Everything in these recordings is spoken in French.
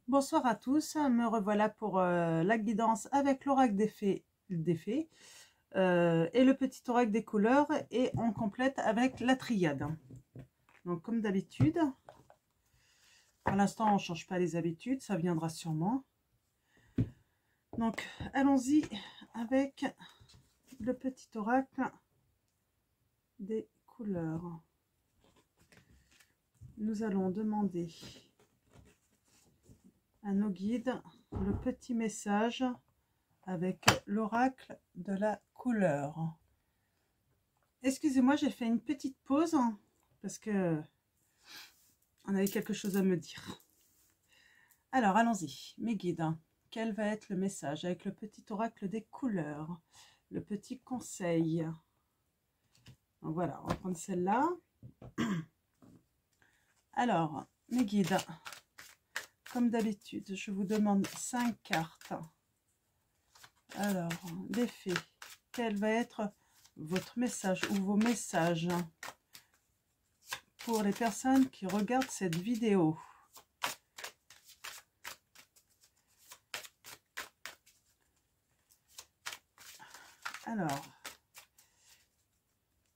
Bonsoir à tous, me revoilà pour la guidance avec l'oracle des fées et le petit oracle des couleurs, et on complète avec la triade. Donc comme d'habitude, pour l'instant on ne change pas les habitudes, ça viendra sûrement. Donc allons-y avec le petit oracle des couleurs. Nous allons demander à nos guides le petit message avec l'oracle de la couleur. Excusez-moi, j'ai fait une petite pause parce que on avait quelque chose à me dire. Alors, allons-y, mes guides. Quel va être le message avec le petit oracle des couleurs? Le petit conseil. Donc voilà, on va prendre celle-là. Alors, mes guides, comme d'habitude, je vous demande 5 cartes. Alors, les fées, quel va être votre message ou vos messages pour les personnes qui regardent cette vidéo? Alors,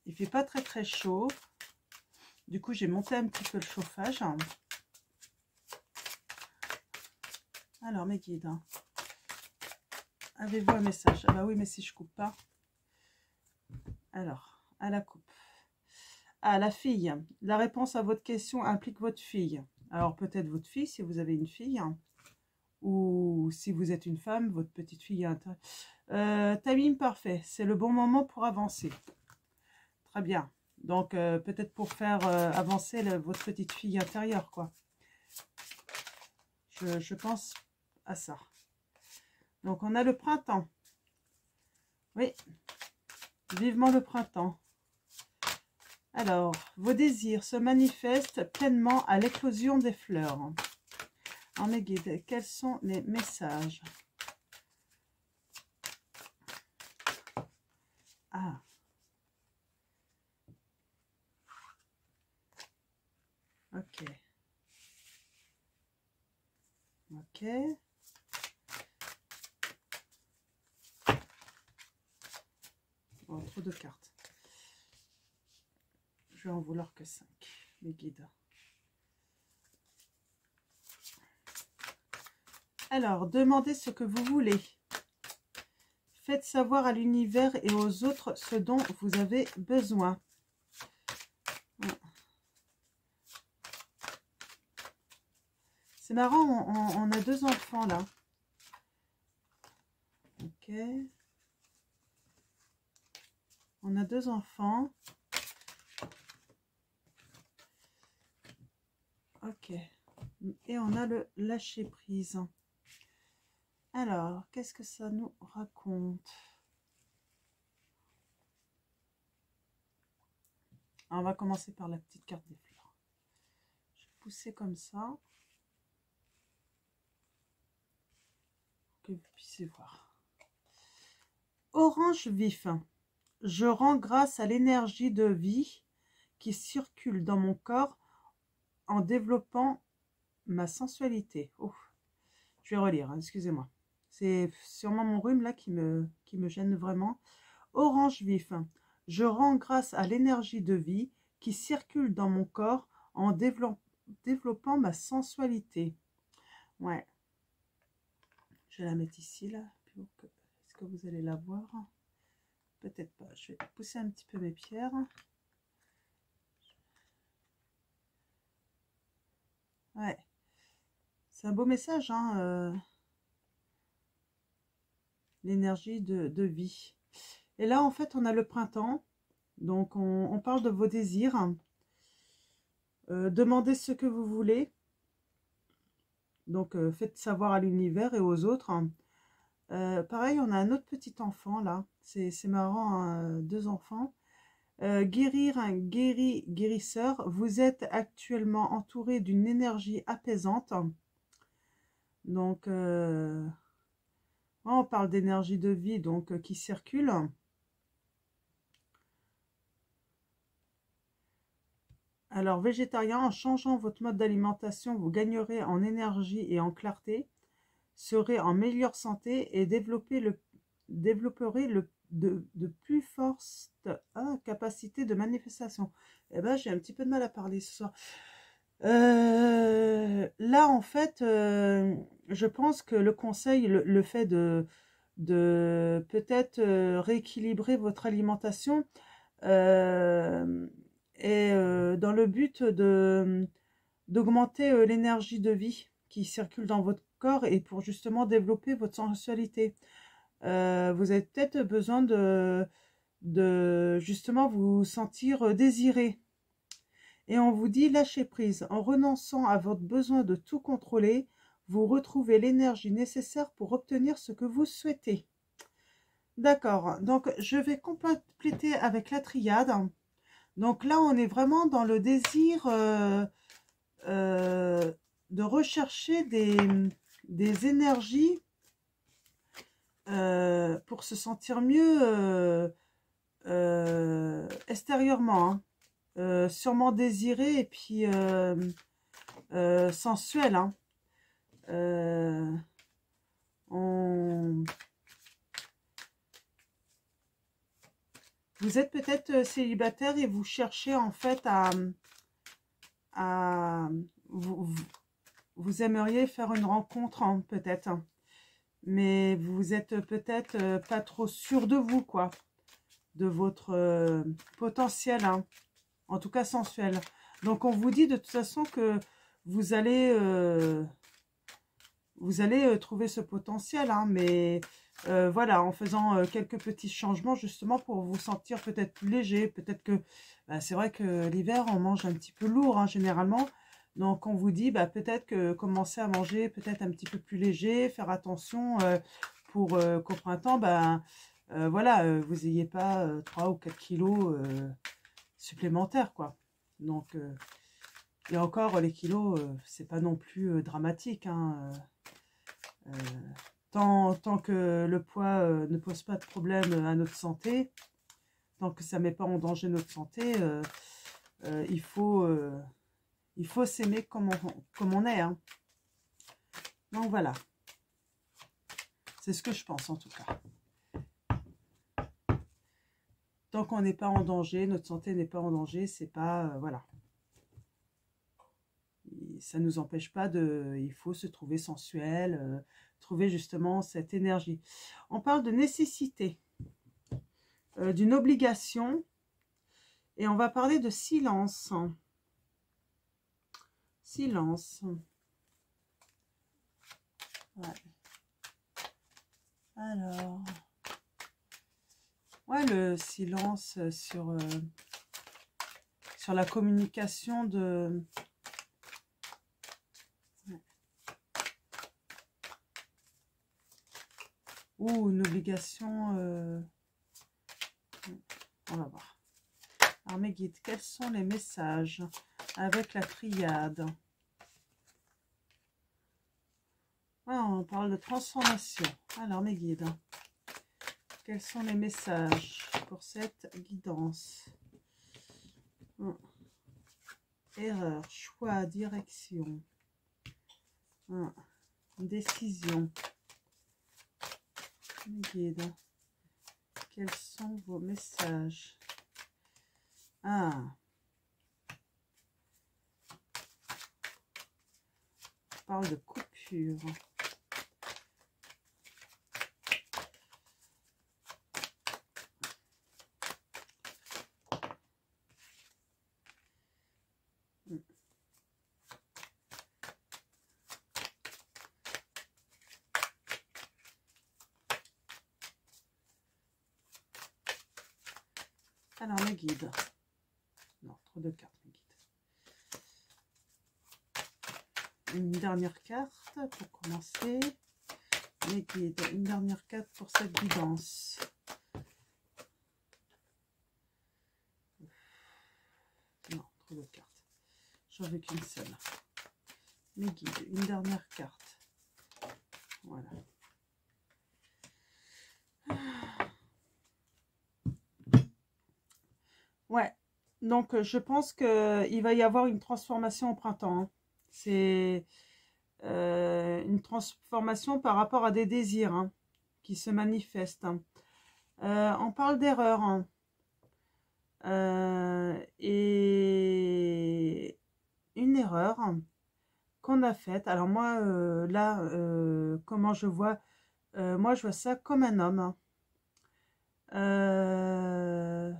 il fait pas très chaud. Du coup, j'ai monté un petit peu le chauffage. Alors, mes guides, avez-vous un message? Ah bah oui, mais si je coupe pas. Alors, à la coupe. Ah, la fille. La réponse à votre question implique votre fille. Alors, peut-être votre fille, si vous avez une fille. Ou si vous êtes une femme, votre petite fille. Timing parfait. C'est le bon moment pour avancer. Très bien. Donc, peut-être pour faire avancer votre petite fille intérieure, quoi. Je pense à ça. Donc, on a le printemps. Oui, vivement le printemps. Alors, vos désirs se manifestent pleinement à l'éclosion des fleurs. Alors, mes guides, quels sont les messages? Ah. Ok. Ok. Bon, trop de cartes. Je vais en vouloir que 5, mes guides. Alors, demandez ce que vous voulez. Faites savoir à l'univers et aux autres ce dont vous avez besoin. C'est marrant, on a 2 enfants là. Ok. On a 2 enfants. Ok. Et on a le lâcher prise. Alors, qu'est-ce que ça nous raconte? Alors, on va commencer par la petite carte des fleurs. Je vais pousser comme ça. Que vous puissiez voir. Orange vif. Je rends grâce à l'énergie de vie qui circule dans mon corps en développant ma sensualité. Oh, je vais relire, hein, excusez-moi. C'est sûrement mon rhume là qui me gêne vraiment. Orange vif. Je rends grâce à l'énergie de vie qui circule dans mon corps en développant ma sensualité. Ouais. Je vais la mettre ici là. Est-ce que vous allez la voir? Peut-être pas. Je vais pousser un petit peu mes pierres. Ouais. C'est un beau message, hein, l'énergie de vie. Et là, en fait, on a le printemps. Donc, on parle de vos désirs. Demandez ce que vous voulez. Donc, faites savoir à l'univers et aux autres. Pareil, on a un autre petit enfant, là. C'est marrant, hein, 2 enfants. Guérir un guérisseur. Vous êtes actuellement entouré d'une énergie apaisante. Donc, on parle d'énergie de vie donc qui circule. Alors, végétarien, en changeant votre mode d'alimentation, vous gagnerez en énergie et en clarté, serez en meilleure santé et développerez de plus fortes capacités de manifestation. Eh ben, j'ai un petit peu de mal à parler ce soir. Là, en fait, je pense que le conseil, le fait de peut-être rééquilibrer votre alimentation, euh, et dans le but d'augmenter l'énergie de vie qui circule dans votre corps et pour justement développer votre sensualité. Vous avez peut-être besoin de justement vous sentir désiré. Et on vous dit lâchez prise. En renonçant à votre besoin de tout contrôler, vous retrouvez l'énergie nécessaire pour obtenir ce que vous souhaitez. D'accord, donc je vais compléter avec la triade. Donc là, on est vraiment dans le désir de rechercher des énergies pour se sentir mieux extérieurement, hein. Sûrement désiré et puis sensuel. Hein. On... Vous êtes peut-être célibataire et vous cherchez en fait à vous aimeriez faire une rencontre, hein, peut-être. Hein. Mais vous êtes peut-être pas trop sûr de vous, quoi. De votre potentiel, hein, en tout cas sensuel. Donc on vous dit de toute façon que vous allez trouver ce potentiel, hein, mais voilà, en faisant quelques petits changements justement pour vous sentir peut-être plus léger. Peut-être que c'est vrai que l'hiver on mange un petit peu lourd, hein, généralement. Donc on vous dit peut-être que commencer à manger peut-être un petit peu plus léger, faire attention pour qu'au printemps, voilà, vous n'ayez pas 3 ou 4 kilos supplémentaires, quoi. Donc, et encore, les kilos, c'est pas non plus dramatique, hein. Tant que le poids ne pose pas de problème à notre santé, tant que ça ne met pas en danger notre santé, il faut s'aimer comme on est. Hein. Donc voilà. C'est ce que je pense en tout cas. Tant qu'on n'est pas en danger, notre santé n'est pas en danger, c'est pas... voilà. Ça ne nous empêche pas de... Il faut se trouver sensuel, trouver justement cette énergie. On parle de nécessité, d'une obligation, et on va parler de silence. Silence. Ouais. Alors... Ouais, le silence sur la communication de... Ouais. Ou une obligation... On va voir. Alors mes guides, quels sont les messages avec la triade? Ah, on parle de transformation. Alors mes guides, quels sont les messages pour cette guidance? Erreur, choix, direction, décision. Mes guides, quels sont vos messages? On parle de coupure. Alors, mes guides. Non, trop de cartes, mes guides. Une dernière carte pour commencer. Mes guides, une dernière carte pour cette guidance. Non, trop de cartes. J'en veux qu'une seule. Mes guides, une dernière carte. Voilà. Ouais. Donc, je pense qu'il va y avoir une transformation au printemps, hein. C'est une transformation par rapport à des désirs, hein, qui se manifestent, hein. On parle d'erreur, hein. Et une erreur qu'on a faite. Alors moi, là, comment je vois, moi je vois ça comme un homme, hein. Euh,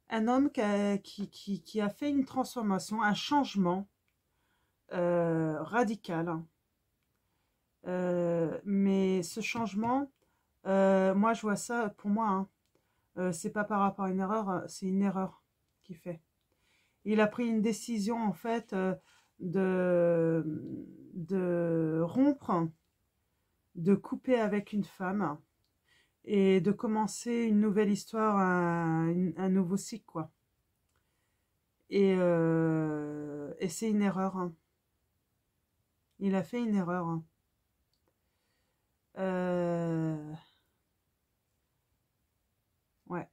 un homme qui a fait une transformation, un changement radical, hein. Mais ce changement, moi je vois ça, pour moi, hein, c'est pas par rapport à une erreur, c'est une erreur qu'il fait. Il a pris une décision en fait, de, de rompre, de couper avec une femme et de commencer une nouvelle histoire, un nouveau cycle, quoi. Et c'est une erreur, hein. Il a fait une erreur, hein. Euh, ouais.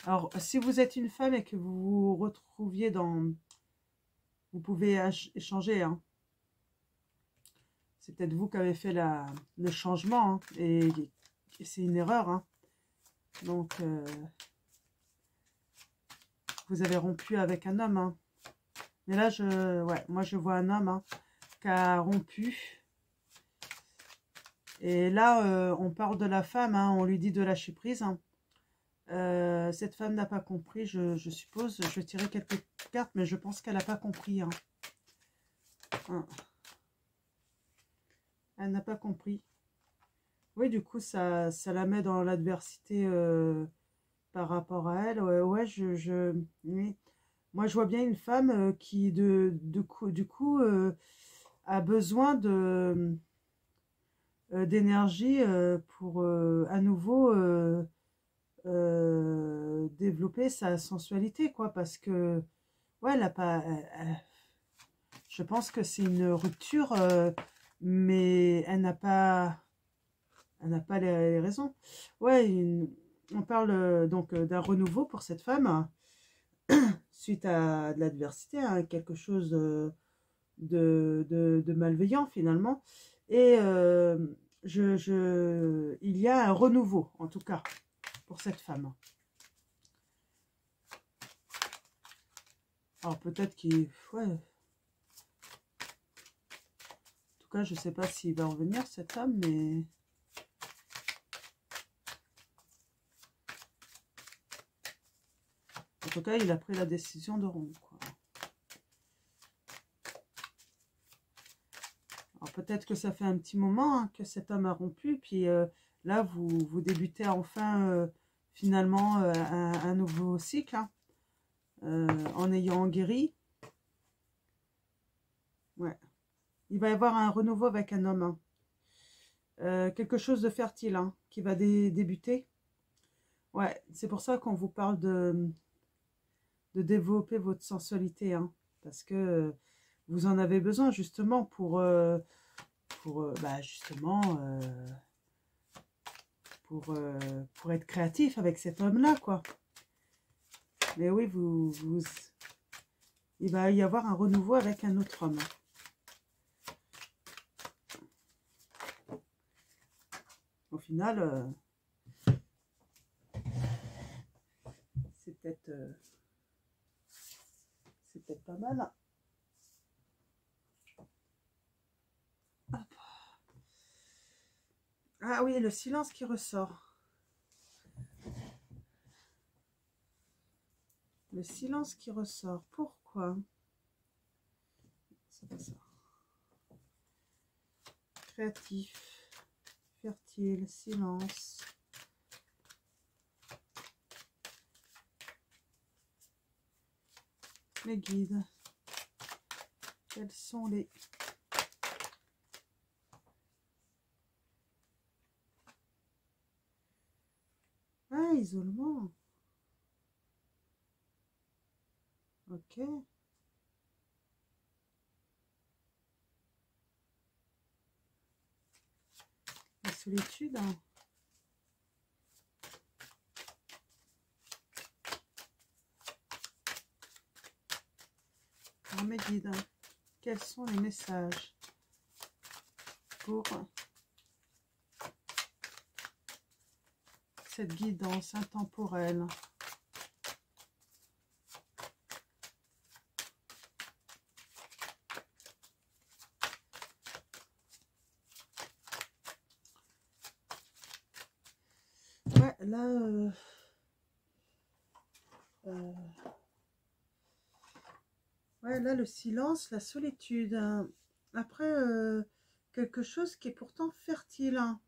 Alors, si vous êtes une femme et que vous vous retrouviez dans... Vous pouvez échanger, hein. C'est peut-être vous qui avez fait le changement, hein, et c'est une erreur, hein. Donc, vous avez rompu avec un homme, hein. Mais là, ouais, moi, je vois un homme, hein, qui a rompu. Et là, on parle de la femme, hein, on lui dit de lâcher prise, hein. Cette femme n'a pas compris, je suppose. Je vais tirer quelques cartes, mais je pense qu'elle n'a pas compris, hein. Hein. Elle n'a pas compris. Oui, du coup, ça la met dans l'adversité, par rapport à elle. Ouais, ouais, oui. Moi, je vois bien une femme, qui, du coup, a besoin d'énergie, pour à nouveau développer sa sensualité, quoi. Parce que, ouais, elle a pas. Je pense que c'est une rupture, mais elle n'a pas les raisons. Ouais, on parle donc d'un renouveau pour cette femme suite à de l'adversité, hein, quelque chose de malveillant finalement. Et il y a un renouveau, en tout cas, pour cette femme. Alors peut-être qu'il... Ouais. En tout cas, je ne sais pas s'il va revenir, cet homme, mais... En tout cas, il a pris la décision de rompre, quoi. Alors peut-être que ça fait un petit moment, hein, que cet homme a rompu, puis là, vous débutez enfin, finalement, un nouveau cycle, hein, en ayant guéri. Ouais. Il va y avoir un renouveau avec un homme, hein. Quelque chose de fertile, hein, qui va débuter. Ouais, c'est pour ça qu'on vous parle de développer votre sensualité, hein, parce que vous en avez besoin justement bah, justement, pour être créatif avec cet homme-là, quoi. Mais oui, il va y avoir un renouveau avec un autre homme. Au final, c'est peut-être pas mal, hein. Ah oui, le silence qui ressort. Le silence qui ressort. Pourquoi? C'est pas ça. Créatif, fertile, silence. Les guides. Quels sont les... Ah, isolement. Ok. solitude. Hein. Alors, mes guides, quels sont les messages pour cette guidance intemporelle? Ouais, là, ouais, là, le silence, la solitude. Hein. Après, quelque chose qui est pourtant fertile. Hein.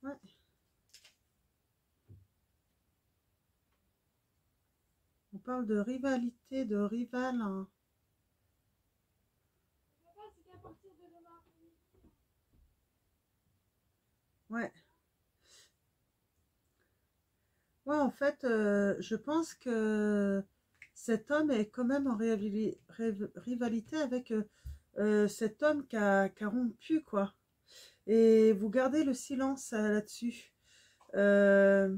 Ouais. On parle de rivalité, de rival. Hein. Ouais. Ouais, en fait, je pense que cet homme est quand même en rivalité avec cet homme qui a rompu, quoi. Et vous gardez le silence là-dessus. Euh,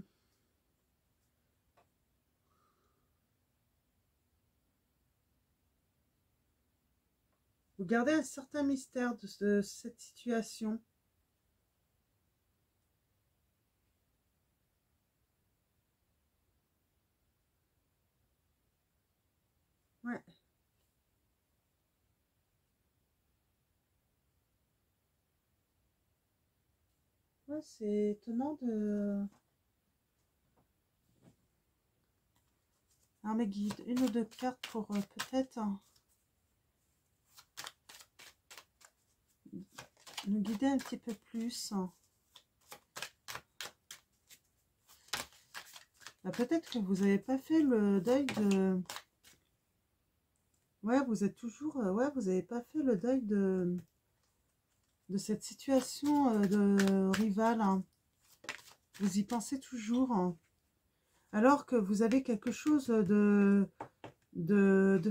vous gardez un certain mystère de cette situation. Ouais. Ouais, c'est étonnant de... Alors mes guides, une ou deux cartes pour peut-être nous guider un petit peu plus. Peut-être que vous n'avez pas fait le deuil de... Ouais, vous êtes toujours... ouais, vous n'avez pas fait le deuil de cette situation de rival. Hein. Vous y pensez toujours. Hein. Alors que vous avez quelque chose de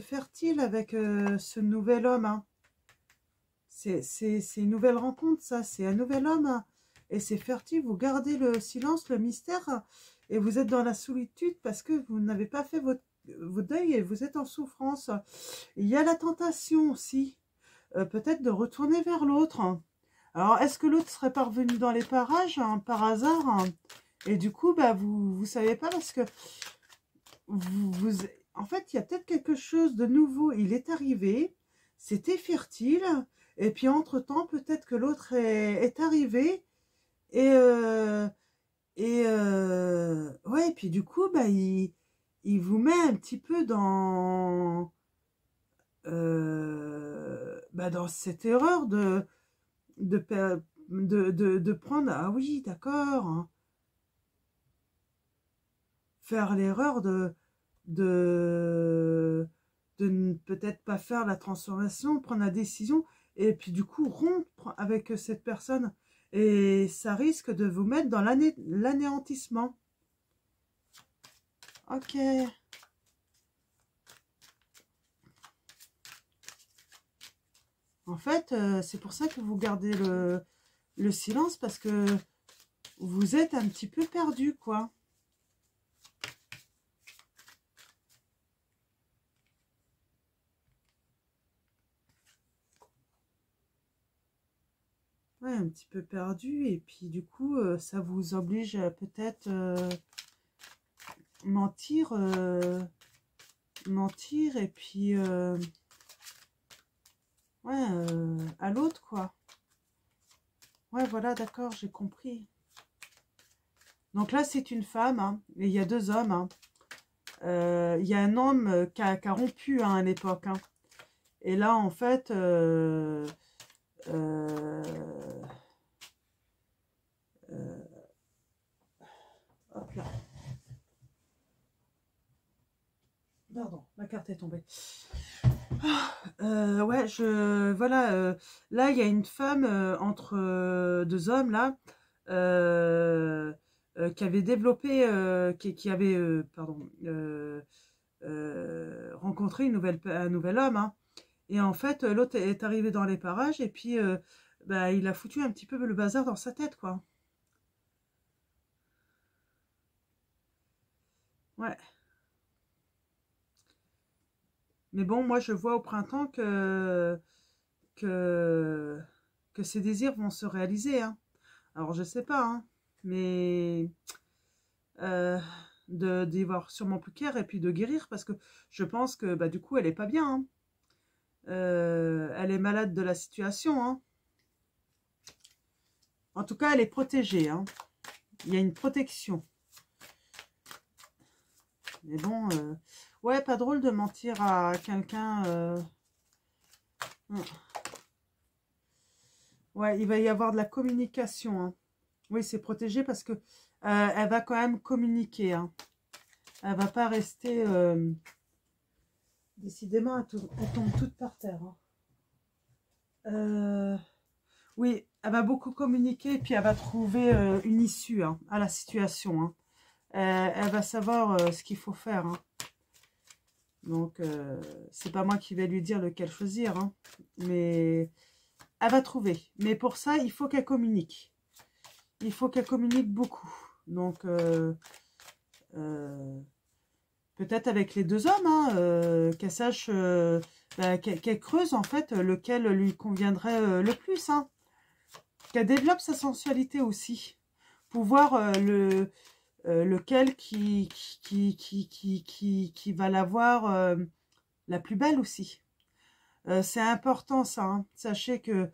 fertile avec ce nouvel homme. Hein. C'est une nouvelle rencontre, ça. C'est un nouvel homme. Hein. Et c'est fertile. Vous gardez le silence, le mystère. Et vous êtes dans la solitude parce que vous n'avez pas fait votre deuil et vous êtes en souffrance. Il y a la tentation aussi. Peut-être de retourner vers l'autre. Alors, est-ce que l'autre serait parvenu dans les parages, hein, par hasard hein, et du coup, bah, vous ne savez pas parce que en fait, il y a peut-être quelque chose de nouveau. Il est arrivé, c'était fertile, et puis entre-temps, peut-être que l'autre est arrivé, et, ouais, et puis du coup, bah, il vous met un petit peu bah, dans cette erreur de, de prendre, ah oui, d'accord, hein, faire l'erreur de, de ne peut-être pas faire la transformation, prendre la décision, et puis du coup rompre avec cette personne. Et ça risque de vous mettre dans l'anéantissement. Ok. En fait, c'est pour ça que vous gardez le silence, parce que vous êtes un petit peu perdu, quoi. Ouais, un petit peu perdu, et puis du coup, ça vous oblige à peut-être mentir, mentir, et puis ouais, à l'autre, quoi. Ouais, voilà, d'accord, j'ai compris. Donc là, c'est une femme, hein, et il y a deux hommes. Hein. Il y a un homme qui a rompu hein, à l'époque. Hein. Et là, en fait, hop là. Pardon, ma carte est tombée. Ouais, voilà, là, il y a une femme entre deux hommes, là, qui avait développé, qui avait, pardon, rencontrer un nouvel homme. Hein. Et en fait, l'autre est arrivé dans les parages et puis bah, il a foutu un petit peu le bazar dans sa tête, quoi. Ouais. Mais bon, moi, je vois au printemps que, que ses désirs vont se réaliser. Hein. Alors, je sais pas, hein, mais euh, d'y voir sûrement plus clair et puis de guérir parce que je pense que bah, du coup, elle est pas bien. Hein. Elle est malade de la situation. Hein. En tout cas, elle est protégée. Hein. Il y a une protection. Mais bon, ouais, pas drôle de mentir à quelqu'un. Ouais, il va y avoir de la communication. Hein. Oui, c'est protégé parce que elle va quand même communiquer. Hein. Elle va pas rester. Décidément, elle tombe toute par terre. Hein. Oui, elle va beaucoup communiquer et puis elle va trouver une issue hein, à la situation. Hein. Elle va savoir ce qu'il faut faire. Hein. Donc, c'est pas moi qui vais lui dire lequel choisir. Hein. Mais elle va trouver. Mais pour ça, il faut qu'elle communique. Il faut qu'elle communique beaucoup. Donc, peut-être avec les deux hommes, hein, qu'elle sache, bah, qu'elle creuse en fait lequel lui conviendrait le plus. Hein. Qu'elle développe sa sensualité aussi. Pour voir lequel qui va l'avoir la plus belle aussi. C'est important ça. Hein. Sachez que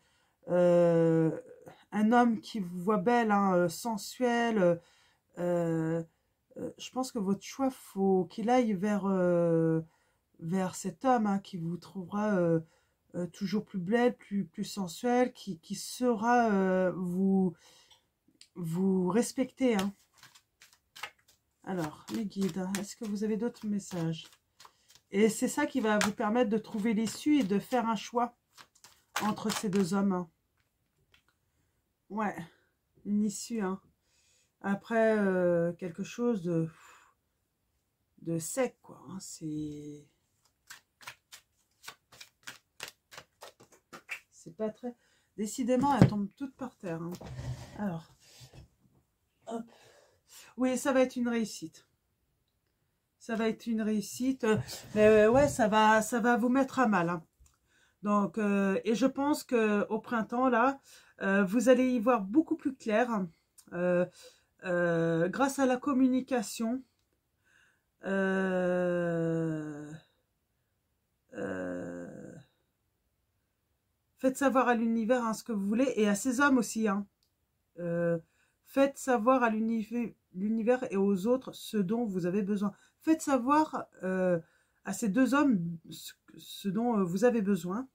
un homme qui vous voit belle, hein, sensuelle, je pense que votre choix, faut qu'il aille vers cet homme hein, qui vous trouvera toujours plus belle, plus sensuelle, qui saura vous respecter. Hein. Alors, les guides, est-ce que vous avez d'autres messages? Et c'est ça qui va vous permettre de trouver l'issue et de faire un choix entre ces deux hommes. Hein. Ouais, une issue. Hein. Après, quelque chose de sec, quoi. Hein. C'est pas très... Décidément, elles tombent toutes par terre. Hein. Alors, hop. Oui, ça va être une réussite. Ça va être une réussite. Mais ouais, ça va vous mettre à mal. Hein. Donc, et je pense que au printemps, là, vous allez y voir beaucoup plus clair. Grâce à la communication. Faites savoir à l'univers hein, ce que vous voulez et à ces hommes aussi. Hein. Faites savoir à l'univers et aux autres ce dont vous avez besoin. Faites savoir à ces deux hommes ce dont vous avez besoin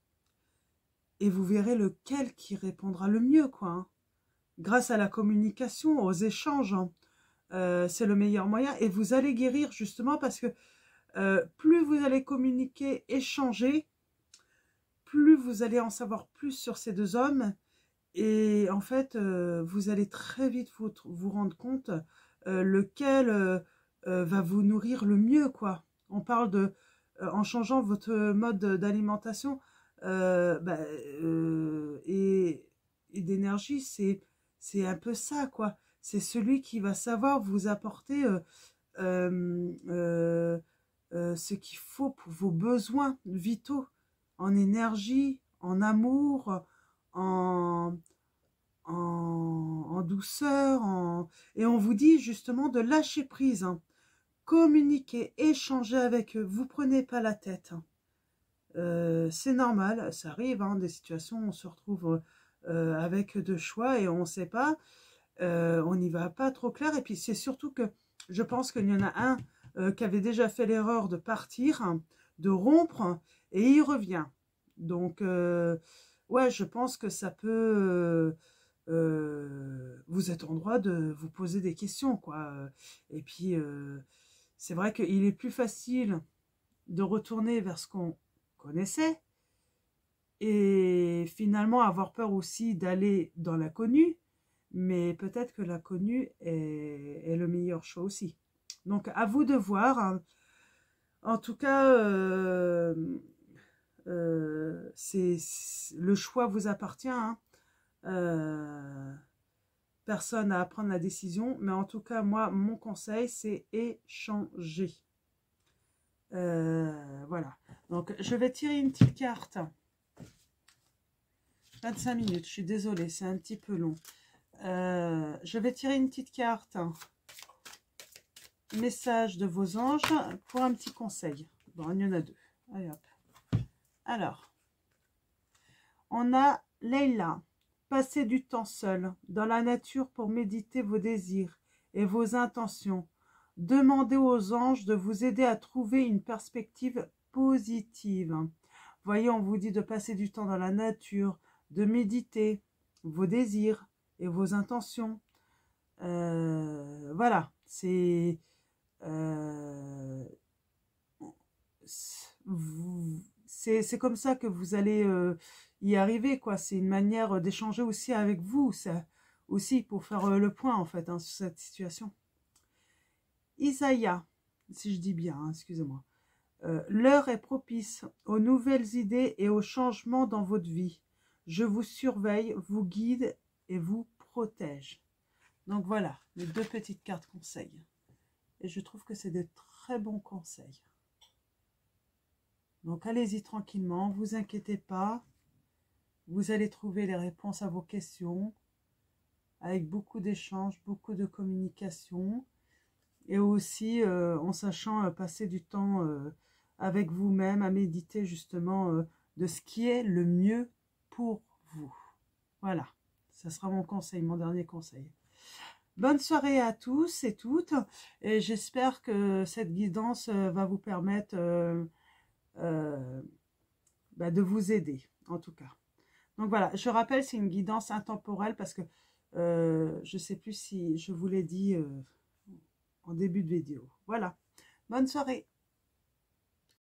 et vous verrez lequel qui répondra le mieux, quoi. Hein. Grâce à la communication, aux échanges, hein, c'est le meilleur moyen et vous allez guérir justement parce que plus vous allez communiquer, échanger, plus vous allez en savoir plus sur ces deux hommes et en fait, vous allez très vite vous rendre compte lequel va vous nourrir le mieux, quoi. On parle de, en changeant votre mode d'alimentation bah, et d'énergie, c'est un peu ça, quoi. C'est celui qui va savoir vous apporter ce qu'il faut pour vos besoins vitaux, en énergie, en amour, en, en douceur, et on vous dit justement de lâcher prise, hein. Communiquer, échanger avec eux, vous prenez pas la tête. Hein. C'est normal, ça arrive, hein, des situations où on se retrouve avec deux choix et on ne sait pas, on n'y va pas trop clair, et puis c'est surtout que je pense qu'il y en a un qui avait déjà fait l'erreur de partir, hein, de rompre, et il revient. Donc, ouais, je pense que ça peut... vous êtes en droit de vous poser des questions, quoi. Et puis, c'est vrai qu'il est plus facile de retourner vers ce qu'on connaissait et finalement avoir peur aussi d'aller dans l'inconnu, mais peut-être que l'inconnu est le meilleur choix aussi. Donc, à vous de voir. Hein. En tout cas, le choix vous appartient, hein. Personne n'a à prendre la décision, mais en tout cas, moi, mon conseil, c'est échanger. Voilà. Donc, je vais tirer une petite carte. 25 minutes, je suis désolée, c'est un petit peu long. Je vais tirer une petite carte. Message de vos anges pour un petit conseil. Bon, il y en a 2. Allez hop. Alors, on a Leïla. Passez du temps seul dans la nature pour méditer vos désirs et vos intentions. Demandez aux anges de vous aider à trouver une perspective positive. Voyez, on vous dit de passer du temps dans la nature, de méditer vos désirs et vos intentions. Voilà, c'est comme ça que vous allez y arriver, quoi. C'est une manière d'échanger aussi avec vous, ça, aussi pour faire le point, en fait, hein, sur cette situation. Isaïa, si je dis bien, hein, excusez-moi. L'heure est propice aux nouvelles idées et aux changements dans votre vie. Je vous surveille, vous guide et vous protège. Donc voilà, les 2 petites cartes conseils. Et je trouve que c'est de très bons conseils. Donc allez-y tranquillement, vous inquiétez pas. Vous allez trouver les réponses à vos questions avec beaucoup d'échanges, beaucoup de communication. Et aussi en sachant passer du temps avec vous-même, à méditer justement de ce qui est le mieux pour vous. Voilà, ça sera mon conseil, mon dernier conseil. Bonne soirée à tous et toutes, et j'espère que cette guidance va vous permettre de vous aider, en tout cas. Donc voilà, je rappelle, c'est une guidance intemporelle parce que je ne sais plus si je vous l'ai dit en début de vidéo. Voilà, bonne soirée.